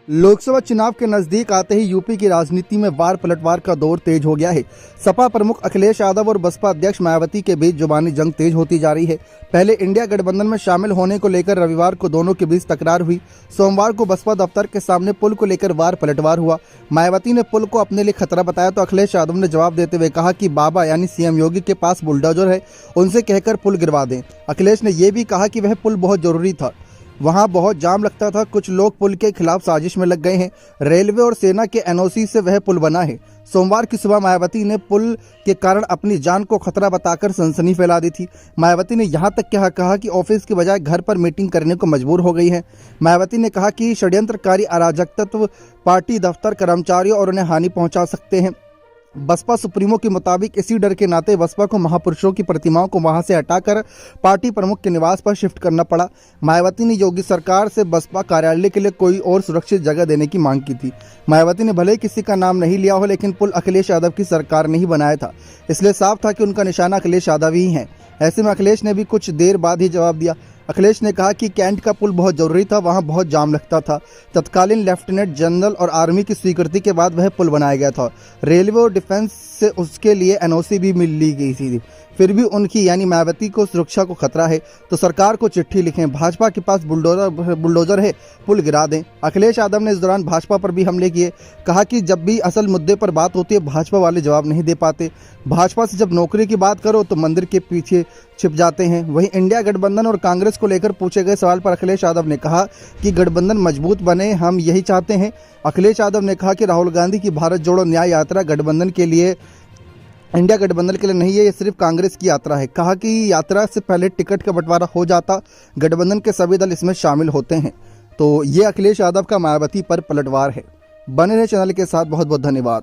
लोकसभा चुनाव के नजदीक आते ही यूपी की राजनीति में वार पलटवार का दौर तेज हो गया है। सपा प्रमुख अखिलेश यादव और बसपा अध्यक्ष मायावती के बीच जुबानी जंग तेज होती जा रही है। पहले इंडिया गठबंधन में शामिल होने को लेकर रविवार को दोनों के बीच तकरार हुई। सोमवार को बसपा दफ्तर के सामने पुल को लेकर वार पलटवार हुआ। मायावती ने पुल को अपने लिए खतरा बताया तो अखिलेश यादव ने जवाब देते हुए कहा कि बाबा यानी सीएम योगी के पास बुलडोजर है, उनसे कहकर पुल गिरवा दें। अखिलेश ने यह भी कहा कि वह पुल बहुत जरूरी था, वहां बहुत जाम लगता था, कुछ लोग पुल के खिलाफ साजिश में लग गए हैं। रेलवे और सेना के एनओसी से वह पुल बना है। सोमवार की सुबह मायावती ने पुल के कारण अपनी जान को खतरा बताकर सनसनी फैला दी थी। मायावती ने यहां तक कहा कि ऑफिस के बजाय घर पर मीटिंग करने को मजबूर हो गई है। मायावती ने कहा कि षड्यंत्रकारी अराजक तत्व पार्टी दफ्तर, कर्मचारियों और उन्हें हानि पहुंचा सकते हैं। बसपा सुप्रीमो के मुताबिक इसी डर के नाते बसपा को महापुरुषों की प्रतिमाओं को वहां से हटाकर पार्टी प्रमुख के निवास पर शिफ्ट करना पड़ा। मायावती ने योगी सरकार से बसपा कार्यालय के लिए कोई और सुरक्षित जगह देने की मांग की थी। मायावती ने भले ही किसी का नाम नहीं लिया हो, लेकिन पुल अखिलेश यादव की सरकार ने ही बनाया था, इसलिए साफ था कि उनका निशाना अखिलेश यादव ही है। ऐसे में अखिलेश ने भी कुछ देर बाद ही जवाब दिया। अखिलेश ने कहा कि कैंट का पुल बहुत जरूरी था, वहां बहुत जाम लगता था। तत्कालीन लेफ्टिनेंट जनरल और आर्मी की स्वीकृति के बाद वह पुल बनाया गया था। रेलवे और डिफेंस से उसके लिए एनओसी भी मिल ली गई थी। फिर भी उनकी यानी मायावती को सुरक्षा को खतरा है तो सरकार को चिट्ठी लिखें, भाजपा के पास बुलडोजर है, पुल गिरा दें। अखिलेश यादव ने इस दौरान भाजपा पर भी हमले किए। कहा कि जब भी असल मुद्दे पर बात होती है भाजपा वाले जवाब नहीं दे पाते। भाजपा से जब नौकरी की बात करो तो मंदिर के पीछे छिप जाते हैं। वहीं इंडिया गठबंधन और कांग्रेस को लेकर पूछे गए सवाल पर अखिलेश यादव ने कहा कि गठबंधन मजबूत बने, हम यही चाहते हैं। अखिलेश यादव ने कहा कि राहुल गांधी की भारत जोड़ो न्याय यात्रा गठबंधन के लिए, इंडिया गठबंधन के लिए नहीं है, ये सिर्फ कांग्रेस की यात्रा है। कहा कि यात्रा से पहले टिकट का बंटवारा हो जाता, गठबंधन के सभी दल इसमें शामिल होते हैं। तो ये अखिलेश यादव का मायावती पर पलटवार है। बने रहे चैनल के साथ, बहुत बहुत धन्यवाद।